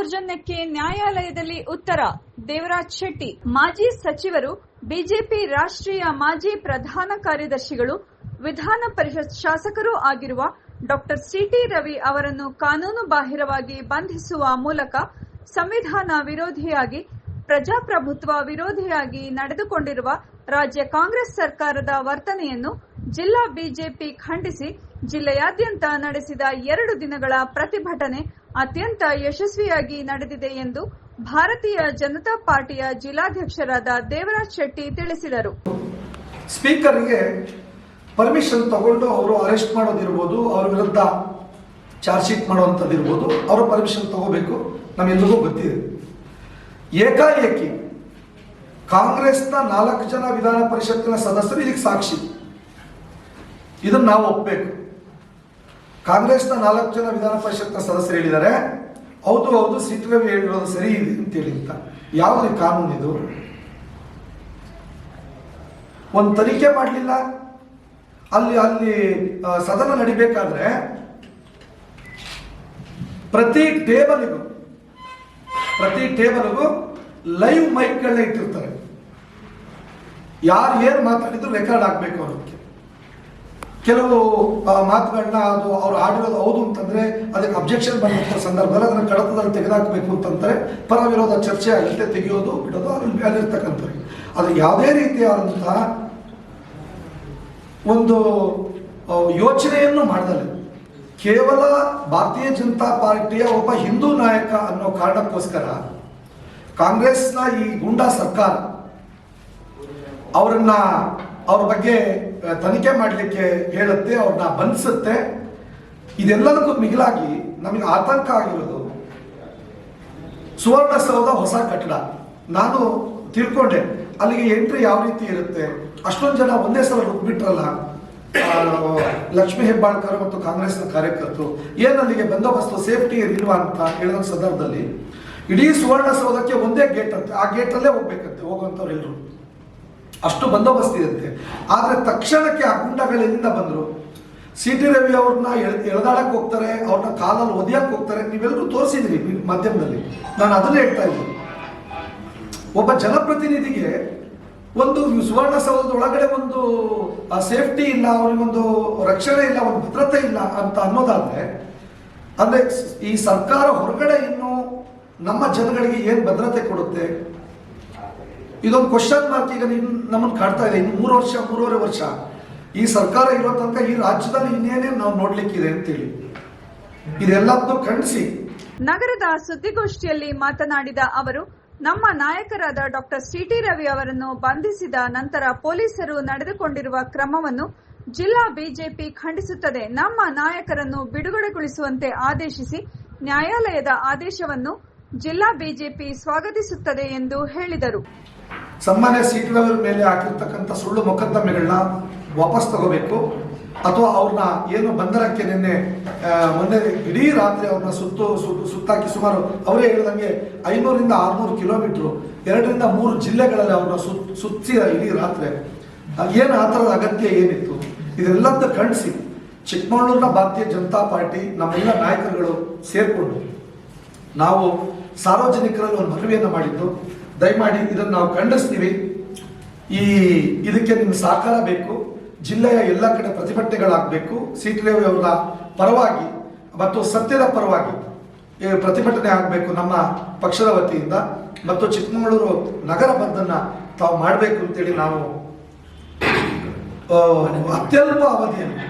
ದೌರ್ಜನ್ಯಕ್ಕೆ ನ್ಯಾಯಾಲಯದಲ್ಲಿ ಉತ್ತರ. ದೇವರಾಜ್ ಶೆಟ್ಟಿ. ಮಾಜಿ ಸಚಿವರು, ಬಿಜೆಪಿ ರಾಷ್ಟ್ರೀಯ ಮಾಜಿ ಪ್ರಧಾನ ಕಾರ್ಯದರ್ಶಿಗಳು, ವಿಧಾನ ಪರಿಷತ್ ಶಾಸಕರೂ ಆಗಿರುವ ಡಾಕ್ಟರ್ ಸಿಟಿ ರವಿ ಅವರನ್ನು ಕಾನೂನು ಬಾಹಿರವಾಗಿ ಬಂಧಿಸುವ ಮೂಲಕ ಸಂವಿಧಾನ ವಿರೋಧಿಯಾಗಿ, ಪ್ರಜಾಪ್ರಭುತ್ವ ವಿರೋಧಿಯಾಗಿ ನಡೆದುಕೊಂಡಿರುವ ರಾಜ್ಯ ಕಾಂಗ್ರೆಸ್ ಸರ್ಕಾರದ ವರ್ತನೆಯನ್ನು ಜಿಲ್ಲಾ ಬಿಜೆಪಿ ಖಂಡಿಸಿ ಜಿಲ್ಲೆಯಾದ್ಯಂತ ನಡೆಸಿದ 2 ದಿನಗಳ ಪ್ರತಿಭಟನೆ ಅತ್ಯಂತ ಯಶಸ್ವಿಯಾಗಿ ನಡೆದಿದೆ ಎಂದು ಭಾರತೀಯ ಜನತಾ ಪಾರ್ಟಿಯ ಜಿಲ್ಲಾಧ್ಯಕ್ಷರಾದ ದೇವರಾಜ್ ಶೆಟ್ಟಿ ತಿಳಿಸಿದರು. ಸ್ಪೀಕರ್ಗೆ ಪರ್ಮಿಷನ್ ತಗೊಂಡು ಅವರು ಅರೆಸ್ಟ್ ಮಾಡೋದಿರ್ಬೋದು, ಅವರ ವಿರುದ್ಧ ಚಾರ್ಜ್ ಶೀಟ್ ಮಾಡುವಂಥದ್ದಿರ್ಬೋದು, ಅವರ ಪರ್ಮಿಷನ್ ತಗೋಬೇಕು, ನಮ್ಮೆಲ್ಲರಿಗೂ ಗೊತ್ತಿದೆ. ಏಕಾಏಕಿ ಕಾಂಗ್ರೆಸ್ನ 4 ಜನ ವಿಧಾನ ಪರಿಷತ್ತಿನ ಸದಸ್ಯರು ಇದಕ್ಕೆ ಸಾಕ್ಷಿ. ಇದನ್ನು ನಾವು ಒಪ್ಪಬೇಕು. ಕಾಂಗ್ರೆಸ್ನ 4 ಜನ ವಿಧಾನ ಪರಿಷತ್ನ ಸದಸ್ಯರು ಹೇಳಿದ್ದಾರೆ, ಹೌದು ಸಿಟಿ ರವಿ ಹೇಳಿರೋದು ಸರಿ ಇದೆ ಅಂತೇಳಿ. ಅಂತ ಯಾವುದೇ ಕಾನೂನು ಇದು? ಒಂದು ತನಿಖೆ ಮಾಡಲಿಲ್ಲ. ಅಲ್ಲಿ ಸದನ ನಡಿಬೇಕಾದ್ರೆ ಪ್ರತಿ ಟೇಬಲ್ಗೂ ಲೈವ್ ಮೈಕ್ಗಳನ್ನ ಇಟ್ಟಿರ್ತಾರೆ. ಯಾರು ಏನು ಮಾತಾಡಿದ್ರು ರೆಕಾರ್ಡ್ ಆಗಬೇಕು ಅನ್ನೋದಕ್ಕೆ. ಕೆಲವು ಮಾತುಗಳನ್ನ ಅದು ಅವ್ರು ಆಡಿರೋದು ಹೌದು ಅಂತಂದ್ರೆ ಅದಕ್ಕೆ ಅಬ್ಜೆಕ್ಷನ್ ಬಂದಂಥ ಸಂದರ್ಭದಲ್ಲಿ ಅದನ್ನ ಕಡತದಲ್ಲಿ ತೆಗೆದುಹಾಕಬೇಕು ಅಂತಂತಾರೆ. ಪರ ವಿರೋಧ ಚರ್ಚೆ ಆಗುತ್ತೆ, ತೆಗೆಯೋದು ಬಿಡೋದು ಅಲ್ಲಿರ್ತಕ್ಕಂಥವ್ರಿಗೆ. ಅದು ಯಾವುದೇ ರೀತಿಯಾದಂತಹ ಒಂದು ಯೋಚನೆಯನ್ನು ಮಾಡದಲ್ಲ, ಕೇವಲ ಭಾರತೀಯ ಜನತಾ ಪಾರ್ಟಿಯ ಒಬ್ಬ ಹಿಂದೂ ನಾಯಕ ಅನ್ನೋ ಕಾರಣಕ್ಕೋಸ್ಕರ ಕಾಂಗ್ರೆಸ್ನ ಈ ಗೂಂಡಾ ಸರ್ಕಾರ ಅವ್ರ ಬಗ್ಗೆ ತನಿಖೆ ಮಾಡಲಿಕ್ಕೆ ಹೇಳುತ್ತೆ, ಅವ್ರನ್ನ ಬಂಧಿಸುತ್ತೆ. ಇದೆಲ್ಲದಕ್ಕೂ ಮಿಗಿಲಾಗಿ ನಮಗೆ ಆತಂಕ ಆಗಿರೋದು ಸುವರ್ಣಸೌಧ ಹೊಸ ಕಟ್ಟಡ. ನಾನು ತಿಳ್ಕೊಂಡೆ ಅಲ್ಲಿಗೆ ಎಂಟ್ರಿ ಯಾವ ರೀತಿ ಇರುತ್ತೆ. ಅಷ್ಟೊಂದು ಜನ ಒಂದೇ ಸಲ ರುಕ್ಬಿಟ್ರಲ್ಲ, ಲಕ್ಷ್ಮೀ ಹೆಬ್ಬಾಳ್ಕರ್ ಮತ್ತು ಕಾಂಗ್ರೆಸ್ನ ಕಾರ್ಯಕರ್ತರು. ಏನಲ್ಲಿಗೆ ಬಂದೋಬಸ್ತು ಸೇಫ್ಟಿ ಇಲ್ವಾ ಅಂತ ಹೇಳಿದ ಸಂದರ್ಭದಲ್ಲಿ ಇಡೀ ಸುವರ್ಣಸೌಧಕ್ಕೆ ಒಂದೇ ಗೇಟ್ ಅಂತೆ, ಆ ಗೇಟಲ್ಲೇ ಹೋಗ್ಬೇಕಂತೆ ಹೋಗುವಂಥವ್ರು ಎಲ್ಲರೂ. ಅಷ್ಟು ಬಂದೋಬಸ್ತ್ ಇರುತ್ತೆ. ಆದರೆ ತಕ್ಷಣಕ್ಕೆ ಆ ಗುಂಡಗಳೆಲ್ಲಿಂದ ಬಂದರು? ಸಿಟಿ ರವಿ ಅವ್ರನ್ನ ಎಳೆದಾಡಕ್ಕೆ ಹೋಗ್ತಾರೆ, ಅವ್ರನ್ನ ಕಾಲಲ್ಲಿ ಒದಿಯಕ್ಕೆ ಹೋಗ್ತಾರೆ. ನೀವೆಲ್ಲರೂ ತೋರಿಸಿದ್ರಿ ಮಾಧ್ಯಮದಲ್ಲಿ. ನಾನು ಅದನ್ನೇ ಹೇಳ್ತಾ ಇದ್ದೀನಿ, ಒಬ್ಬ ಜನಪ್ರತಿನಿಧಿಗೆ ಒಂದು ಸುವರ್ಣಸೌಧದ ಒಳಗಡೆ ಒಂದು ಸೇಫ್ಟಿ ಇಲ್ಲ, ಅವರಿಗೊಂದು ರಕ್ಷಣೆ ಇಲ್ಲ, ಒಂದು ಭದ್ರತೆ ಇಲ್ಲ ಅಂತ ಅನ್ನೋದಾದ್ರೆ, ಅಂದ್ರೆ ಈ ಸರ್ಕಾರ ಹೊರಗಡೆ ಇನ್ನು ನಮ್ಮ ಜನಗಳಿಗೆ ಏನು ಭದ್ರತೆ ಕೊಡುತ್ತೆ? ಇದೊಂದು ಕ್ವಶನ್ ಮಾರ್ಕ್ ಈಗ ನಮ್ಮನ್ನು ಕಾಡ್ತಾ ಇದೆ. ಇನ್ನು 3-3.5 ವರ್ಷ ಈ ಸರ್ಕಾರ ಇರೋ ತನಕ ಈ ರಾಜ್ಯದಲ್ಲಿ ಇನ್ನೇನೇ ನಾವು ನೋಡ್ಲಿಕ್ಕಿದೆ ಅಂತೇಳಿ ಇದೆಲ್ಲದನ್ನು ಖಂಡಿಸಿ ನಗರದ ಸುದ್ದಿಗೋಷ್ಠಿಯಲ್ಲಿ ಮಾತನಾಡಿದ ಅವರು, ನಮ್ಮ ನಾಯಕರಾದ ಡಾಕ್ಟರ್ ಸಿಟಿ ರವಿ ಅವರನ್ನು ಬಂಧಿಸಿದ ನಂತರ ಪೊಲೀಸರು ನಡೆದುಕೊಂಡಿರುವ ಕ್ರಮವನ್ನು ಜಿಲ್ಲಾ ಬಿಜೆಪಿ ಖಂಡಿಸುತ್ತದೆ. ನಮ್ಮ ನಾಯಕರನ್ನು ಬಿಡುಗಡೆಗೊಳಿಸುವಂತೆ ಆದೇಶಿಸಿ ನ್ಯಾಯಾಲಯದ ಆದೇಶವನ್ನು ಜಿಲ್ಲಾ ಬಿಜೆಪಿ ಸ್ವಾಗತಿಸುತ್ತದೆ ಎಂದು ಹೇಳಿದರು. ಸನ್ಮಾನ್ಯ ಸಿಟಿ ರವಿ ಮೇಲೆ ಹಾಕಿರ್ತಕ್ಕಂಥ ಸುಳ್ಳು ಮೊಕದ್ದಮೆಗಳನ್ನ ವಾಪಸ್ ತಗೋಬೇಕು, ಅಥವಾ ಅವ್ರನ್ನ ಏನು ಬಂಧನಕ್ಕೆ ಮೊನ್ನೆ ಇಡೀ ರಾತ್ರಿ ಅವ್ರನ್ನ ಸುತ್ತಾಕಿ ಸುಮಾರು ಅವರೇ ಹೇಳಿದಂಗೆ 500ರಿಂದ 600 ಕಿಲೋಮೀಟರ್ 2-3 ಜಿಲ್ಲೆಗಳಲ್ಲಿ ಅವ್ರನ್ನ ಸುತ್ತಿ ಇಡೀ ರಾತ್ರಿ ಏನು ಆ ಥರದ ಅಗತ್ಯ ಏನಿತ್ತು? ಇದೆಲ್ಲದ ಖಂಡಿಸಿ ಚಿಕ್ಕಮಗಳೂರಿನ ಭಾರತೀಯ ಜನತಾ ಪಾರ್ಟಿ ನಮ್ಮೆಲ್ಲ ನಾಯಕರುಗಳು ಸೇರಿಕೊಂಡು ನಾವು ಸಾರ್ವಜನಿಕರಲ್ಲಿ ಒಂದು ಮನವಿಯನ್ನು ಮಾಡಿದ್ದು, ದಯಮಾಡಿ ಇದನ್ನು ನಾವು ಖಂಡಿಸ್ತೀವಿ. ಇದಕ್ಕೆ ನಿಮ್ಮ ಸಹಕಾರ ಬೇಕು. ಜಿಲ್ಲೆಯ ಎಲ್ಲ ಕಡೆ ಪ್ರತಿಭಟನೆಗಳಾಗಬೇಕು. ಸಿಟಿ ರವಿ ಅವರ ಪರವಾಗಿ ಮತ್ತು ಸತ್ಯದ ಪರವಾಗಿ ಪ್ರತಿಭಟನೆ ಆಗಬೇಕು ನಮ್ಮ ಪಕ್ಷದ ವತಿಯಿಂದ. ಮತ್ತು ಚಿಕ್ಕಮಗಳೂರು ನಗರ ಬಂದನ್ನು ತಾವು ಮಾಡಬೇಕು ಅಂತೇಳಿ ನಾವು ಅತ್ಯಲ್ಪ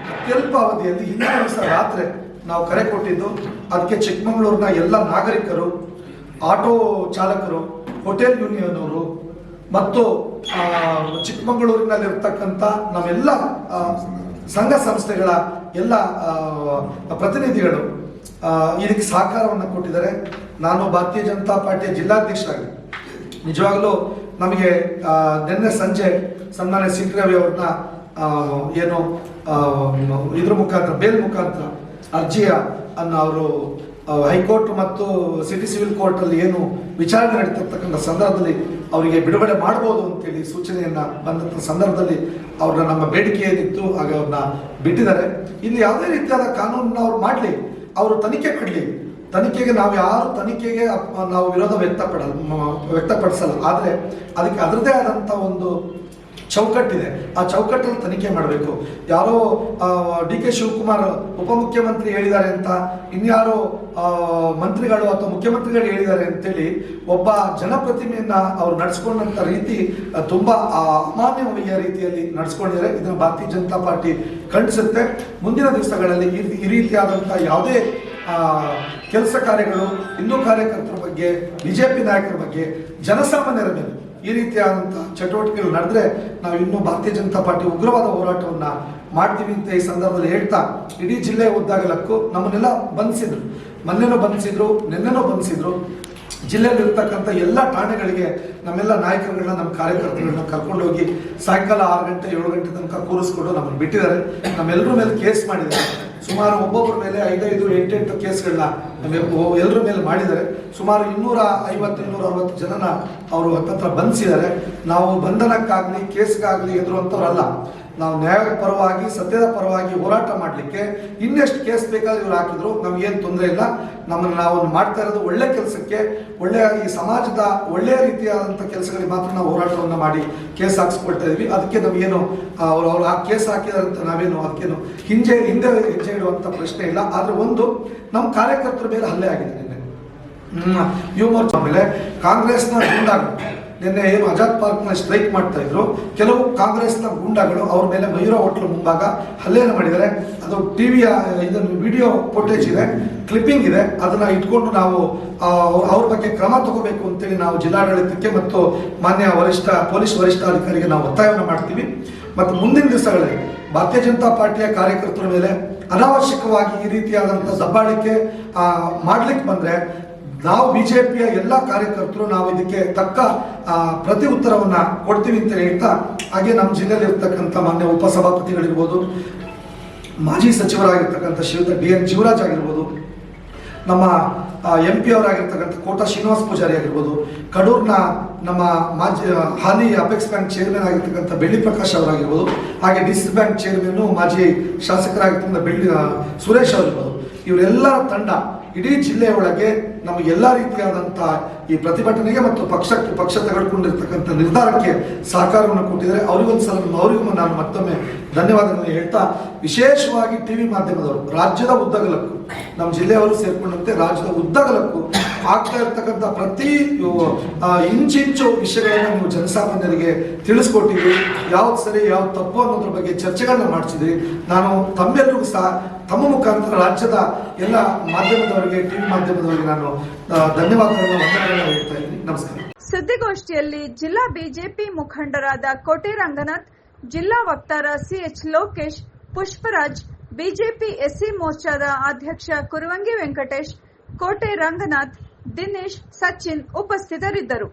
ಅವಧಿಯಲ್ಲಿ ಹಿಂದಿನ ದಿವಸ ರಾತ್ರಿ ನಾವು ಕರೆ ಕೊಟ್ಟಿದ್ದು. ಅದಕ್ಕೆ ಚಿಕ್ಕಮಗಳೂರಿನ ಎಲ್ಲ ನಾಗರಿಕರು, ಆಟೋ ಚಾಲಕರು, ಹೋಟೆಲ್ ಯೂನಿಯನ್ ಅವರು ಮತ್ತು ಚಿಕ್ಕಮಗಳೂರಿನಲ್ಲಿರ್ತಕ್ಕಂಥ ನಮ್ಮೆಲ್ಲ ಸಂಘ ಸಂಸ್ಥೆಗಳ ಎಲ್ಲ ಪ್ರತಿನಿಧಿಗಳು ಇದಕ್ಕೆ ಸಹಕಾರವನ್ನು ಕೊಟ್ಟಿದ್ದಾರೆ. ನಾನು ಭಾರತೀಯ ಜನತಾ ಪಾರ್ಟಿಯ ಜಿಲ್ಲಾಧ್ಯಕ್ಷರಾಗಿ ನಿಜವಾಗಲೂ ನಮಗೆ ನಿನ್ನೆ ಸಂಜೆ ಸನ್ಮಾನ್ಯ ಸಿಟಿ ರವಿ ಅವ್ರನ್ನ ಏನು ಇದ್ರ ಮುಖಾಂತರ ಬೇಲ್ ಮುಖಾಂತರ ಅರ್ಜಿಯ ಅನ್ನು ಅವರು ಹೈಕೋರ್ಟ್ ಮತ್ತು ಸಿಟಿ ಸಿವಿಲ್ ಕೋರ್ಟ್ ಅಲ್ಲಿ ಏನು ವಿಚಾರಣೆ ನಡೀತಿರ್ತಕ್ಕಂಥ ಸಂದರ್ಭದಲ್ಲಿ ಅವರಿಗೆ ಬಿಡುಗಡೆ ಮಾಡಬಹುದು ಅಂತೇಳಿ ಸೂಚನೆಯನ್ನ ಬಂದಂಥ ಸಂದರ್ಭದಲ್ಲಿ ಅವ್ರನ್ನ ನಮ್ಮ ಬೇಡಿಕೆ ಏನಿತ್ತು ಆಗ ಅವ್ರನ್ನ ಬಿಟ್ಟಿದ್ದಾರೆ. ಇಲ್ಲಿ ಯಾವುದೇ ರೀತಿಯಾದ ಕಾನೂನನ್ನ ಅವ್ರು ಮಾಡಲಿ, ಅವರು ತನಿಖೆ ಮಾಡಲಿ, ತನಿಖೆಗೆ ನಾವು ಯಾರು ತನಿಖೆಗೆ ನಾವು ವಿರೋಧ ವ್ಯಕ್ತಪಡಿಸಲ್ಲ. ಆದರೆ ಅದಕ್ಕೆ ಅದರದೇ ಆದಂಥ ಒಂದು ಚೌಕಟ್ಟಿದೆ. ಆ ಚೌಕಟ್ಟಲ್ಲಿ ತನಿಖೆ ಮಾಡಬೇಕು. ಯಾರೋ DK ಶಿವಕುಮಾರ್ ಉಪಮುಖ್ಯಮಂತ್ರಿ ಹೇಳಿದ್ದಾರೆ ಅಂತ, ಇನ್ಯಾರೋ ಮಂತ್ರಿಗಳು ಅಥವಾ ಮುಖ್ಯಮಂತ್ರಿಗಳು ಹೇಳಿದ್ದಾರೆ ಅಂತೇಳಿ ಒಬ್ಬ ಜನಪ್ರತಿಮೆಯನ್ನ ಅವ್ರು ನಡೆಸ್ಕೊಂಡಂತ ರೀತಿ ತುಂಬಾ ಅಮಾನ್ಯೀಯ ರೀತಿಯಲ್ಲಿ ನಡೆಸ್ಕೊಂಡಿದ್ದಾರೆ. ಇದನ್ನು ಭಾರತೀಯ ಜನತಾ ಪಾರ್ಟಿ ಖಂಡಿಸುತ್ತೆ. ಮುಂದಿನ ದಿವಸಗಳಲ್ಲಿ ಈ ರೀತಿಯಾದಂಥ ಯಾವುದೇ ಕೆಲಸ ಕಾರ್ಯಗಳು ಹಿಂದೂ ಕಾರ್ಯಕರ್ತರ ಬಗ್ಗೆ, ಬಿಜೆಪಿ ನಾಯಕರ ಬಗ್ಗೆ, ಜನಸಾಮಾನ್ಯರ ಮೇಲೆ ಈ ರೀತಿಯಾದಂತಹ ಚಟುವಟಿಕೆಗಳು ನಡೆದ್ರೆ ನಾವು ಇನ್ನೂ ಭಾರತೀಯ ಜನತಾ ಪಾರ್ಟಿ ಉಗ್ರವಾದ ಹೋರಾಟವನ್ನ ಮಾಡ್ತೀವಿ ಅಂತ ಈ ಸಂದರ್ಭದಲ್ಲಿ ಹೇಳ್ತಾ, ಇಡೀ ಜಿಲ್ಲೆ ಉದ್ದಾಗಲಕ್ಕೂ ನಮ್ಮನ್ನೆಲ್ಲ ಬಂಧಿಸಿದ್ರು, ಮೊನ್ನೆನೂ ಬಂಧಿಸಿದ್ರು, ನಿನ್ನೆನೂ ಬಂಧಿಸಿದ್ರು. ಜಿಲ್ಲೆಯಲ್ಲಿ ಇರ್ತಕ್ಕಂಥ ಎಲ್ಲ ಠಾಣೆಗಳಿಗೆ ನಮ್ಮೆಲ್ಲ ನಾಯಕರುಗಳನ್ನ, ನಮ್ಮ ಕಾರ್ಯಕರ್ತರುಗಳನ್ನ ಕರ್ಕೊಂಡೋಗಿ ಸಾಯಂಕಾಲ 6 ಗಂಟೆ 7 ಗಂಟೆ ತನಕ ಕೂರಿಸ್ಕೊಂಡು ನಮ್ಮನ್ನು ಬಿಟ್ಟಿದ್ದಾರೆ. ನಮ್ಮೆಲ್ಲರ ಮೇಲೆ ಕೇಸ್ ಮಾಡಿದ್ದಾರೆ. ಸುಮಾರು ಒಬ್ಬೊಬ್ಬರ ಮೇಲೆ 5 8 ಕೇಸ್ಗಳನ್ನ ಎಲ್ಲರ ಮೇಲೆ ಮಾಡಿದ್ದಾರೆ. ಸುಮಾರು 250-260 ಜನನ ಅವರು ಹತ್ತತ್ರ ಬಂಧಿಸಿದ್ದಾರೆ. ನಾವು ಬಂಧನಕ್ಕಾಗಲಿ ಕೇಸ್ಗಾಗಲಿ ಎದುರುವಂಥವ್ರಲ್ಲ. ನಾವು ನ್ಯಾಯದ ಪರವಾಗಿ, ಸತ್ಯದ ಪರವಾಗಿ ಹೋರಾಟ ಮಾಡಲಿಕ್ಕೆ ಇನ್ನೆಷ್ಟು ಕೇಸ್ ಬೇಕಾದ್ರೆ ಇವ್ರು ಹಾಕಿದ್ರು ನಮಗೇನು ತೊಂದರೆ ಇಲ್ಲ. ನಮ್ಮನ್ನು ನಾವು ಮಾಡ್ತಾ ಇರೋದು ಒಳ್ಳೆ ಕೆಲಸಕ್ಕೆ, ಒಳ್ಳೆಯ ಈ ಸಮಾಜದ ಒಳ್ಳೆಯ ರೀತಿಯಾದಂಥ ಕೆಲಸಗಳಿಗೆ ಮಾತ್ರ ನಾವು ಹೋರಾಟವನ್ನು ಮಾಡಿ ಕೇಸ್ ಹಾಕ್ಸ್ಕೊಳ್ತಾ ಇದೀವಿ. ಅದಕ್ಕೆ ನಮಗೇನು ಅವ್ರು ಆ ಕೇಸ್ ಹಾಕಿದಾರೆ ಅಂತ ನಾವೇನು ಅದಕ್ಕೇನು ಹಿಂದೆ ಹೆಜ್ಜೆ ಇಡುವಂಥ ಪ್ರಶ್ನೆ ಇಲ್ಲ. ಆದರೆ ಒಂದು, ನಮ್ಮ ಕಾರ್ಯಕರ್ತರ ಮೇಲೆ ಹಲ್ಲೆ ಆಗಿದೆ. ಮೇಲೆ ಕಾಂಗ್ರೆಸ್ನ ಗೂಂಡಾಗಳು ನಿನ್ನೆ ಏನು ಆಜಾದ್ ಪಾರ್ಕ್ನ ಸ್ಟ್ರೈಕ್ ಮಾಡ್ತಾ ಇದ್ರು, ಕೆಲವು ಕಾಂಗ್ರೆಸ್ನ ಗೂಂಡಾಗಳು ಅವ್ರ ಮೇಲೆ ಮಯೂರ ಹೋಟ್ಲ್ ಮುಂಭಾಗ ಹಲ್ಲೆಯನ್ನು ಮಾಡಿದ್ದಾರೆ. ಅದು ಟಿವಿಯ ಇದನ್ನು ವಿಡಿಯೋ ಫುಟೇಜ್ ಇದೆ, ಕ್ಲಿಪ್ಪಿಂಗ್ ಇದೆ. ಅದನ್ನ ಇಟ್ಕೊಂಡು ನಾವು ಅವ್ರ ಬಗ್ಗೆ ಕ್ರಮ ತಗೋಬೇಕು ಅಂತೇಳಿ ನಾವು ಜಿಲ್ಲಾಡಳಿತಕ್ಕೆ ಮತ್ತು ಮಾನ್ಯ ಪೊಲೀಸ್ ವರಿಷ್ಠಾಧಿಕಾರಿಗೆ ನಾವು ಒತ್ತಾಯವನ್ನು ಮಾಡ್ತೀವಿ. ಮತ್ತು ಮುಂದಿನ ದಿವಸಗಳಲ್ಲಿ ಭಾರತೀಯ ಜನತಾ ಪಾರ್ಟಿಯ ಕಾರ್ಯಕರ್ತರ ಮೇಲೆ ಅನಾವಶ್ಯಕವಾಗಿ ಈ ರೀತಿಯಾದಂಥ ದಬ್ಬಾಳಿಕೆ ಮಾಡ್ಲಿಕ್ಕೆ ಬಂದ್ರೆ ನಾವು ಬಿಜೆಪಿಯ ಎಲ್ಲ ಕಾರ್ಯಕರ್ತರು ನಾವು ಇದಕ್ಕೆ ತಕ್ಕ ಪ್ರತಿ ಉತ್ತರವನ್ನ ಕೊಡ್ತೀವಿ ಅಂತ ಹೇಳ್ತಾ, ಹಾಗೆ ನಮ್ಮ ಜಿಲ್ಲೆಯಲ್ಲಿ ಇರ್ತಕ್ಕಂಥ ಮಾನ್ಯ ಉಪಸಭಾಪತಿಗಳಿರ್ಬೋದು, ಮಾಜಿ ಸಚಿವರಾಗಿರ್ತಕ್ಕಂಥ DN ಜೀವರಾಜ್ ಆಗಿರ್ಬೋದು, ನಮ್ಮ MP ಅವರಾಗಿರ್ತಕ್ಕಂಥ ಕೋಟಾ ಶ್ರೀನಿವಾಸ ಪೂಜಾರಿ ಆಗಿರ್ಬೋದು, ಕಡೂರ್ನ ನಮ್ಮ ಹಾಲಿ ಅಪೆಕ್ಸ್ ಬ್ಯಾಂಕ್ ಚೇರ್ಮನ್ ಆಗಿರ್ತಕ್ಕಂಥ ಬೆಳ್ಳಿ ಪ್ರಕಾಶ್ ಅವರಾಗಿರ್ಬೋದು, ಹಾಗೆ DCC ಬ್ಯಾಂಕ್ ಚೇರ್ಮನ್ ಮಾಜಿ ಶಾಸಕರಾಗಿರ್ತಕ್ಕಂಥ ಸುರೇಶ್ ಅವರಿರ್ಬೋದು, ಇವರೆಲ್ಲರ ತಂಡ ಇಡೀ ಜಿಲ್ಲೆಯ ಒಳಗೆ ನಮಗೆ ಎಲ್ಲ ರೀತಿಯಾದಂಥ ಈ ಪ್ರತಿಭಟನೆಗೆ ಮತ್ತು ಪಕ್ಷ ತೆಗೆದುಕೊಂಡಿರ್ತಕ್ಕಂಥ ನಿರ್ಧಾರಕ್ಕೆ ಸಹಕಾರವನ್ನು ಕೊಟ್ಟಿದ್ದಾರೆ. ಅವರಿಗೂ ನಾನು ಮತ್ತೊಮ್ಮೆ ಧನ್ಯವಾದಗಳನ್ನು ಹೇಳ್ತಾ, ವಿಶೇಷವಾಗಿ ಟಿವಿ ಮಾಧ್ಯಮದವರು ರಾಜ್ಯದ ಉದ್ದಗಲಕ್ಕೂ, ನಮ್ಮ ಜಿಲ್ಲೆಯವರು ಸೇರ್ಕೊಂಡಂತೆ ರಾಜ್ಯದ ಉದ್ದಗಲಕ್ಕೂ ಆಗ್ತಾ ಇರ್ತಕ್ಕಂಥ ಪ್ರತಿ ಇಂಚಿಂಚು ವಿಷಯಗಳನ್ನ ನೀವು ಜನಸಾಮಾನ್ಯರಿಗೆ ತಿಳಿಸ್ಕೊಟ್ಟಿದ್ರಿ. ಯಾವ್ದು ಸರಿ ಯಾವ್ದು ತಪ್ಪು ಅನ್ನೋದ್ರ ಬಗ್ಗೆ ಚರ್ಚೆಗಳನ್ನ ಮಾಡಿಸಿದ್ರಿ. ನಾನು ತಮ್ಮೆಲ್ಲರಿಗೂ ಸಹ ತಮ್ಮ ಮುಖಾಂತರ ರಾಜ್ಯದ ಎಲ್ಲ ಮಾಧ್ಯಮದವರಿಗೆ, ಟಿವಿ ಮಾಧ್ಯಮದವರಿಗೆ ನಾನು ಧನ್ಯವಾದಗಳನ್ನು, ವಂದನೆಗಳನ್ನು ಹೇಳ್ತಾ ಇದ್ದೀನಿ. ನಮಸ್ಕಾರ. ಸುದ್ದಿಗೋಷ್ಠಿಯಲ್ಲಿ ಜಿಲ್ಲಾ ಬಿಜೆಪಿ ಮುಖಂಡರಾದ ಕೋಟೆ ರಂಗನಾಥ್, ಜಿಲ್ಲಾ ವಕ್ತಾರ CH Lokesh, Pushparaj, BJP SC ಮೋರ್ಚಾದ ಅಧ್ಯಕ್ಷ ಕುರುವಂಗಿ ವೆಂಕಟೇಶ್, ಕೋಟೆ ರಂಗನಾಥ್, ದಿನೇಶ್, ಸಚಿನ್ ಉಪಸ್ಥಿತರಿದ್ದರು.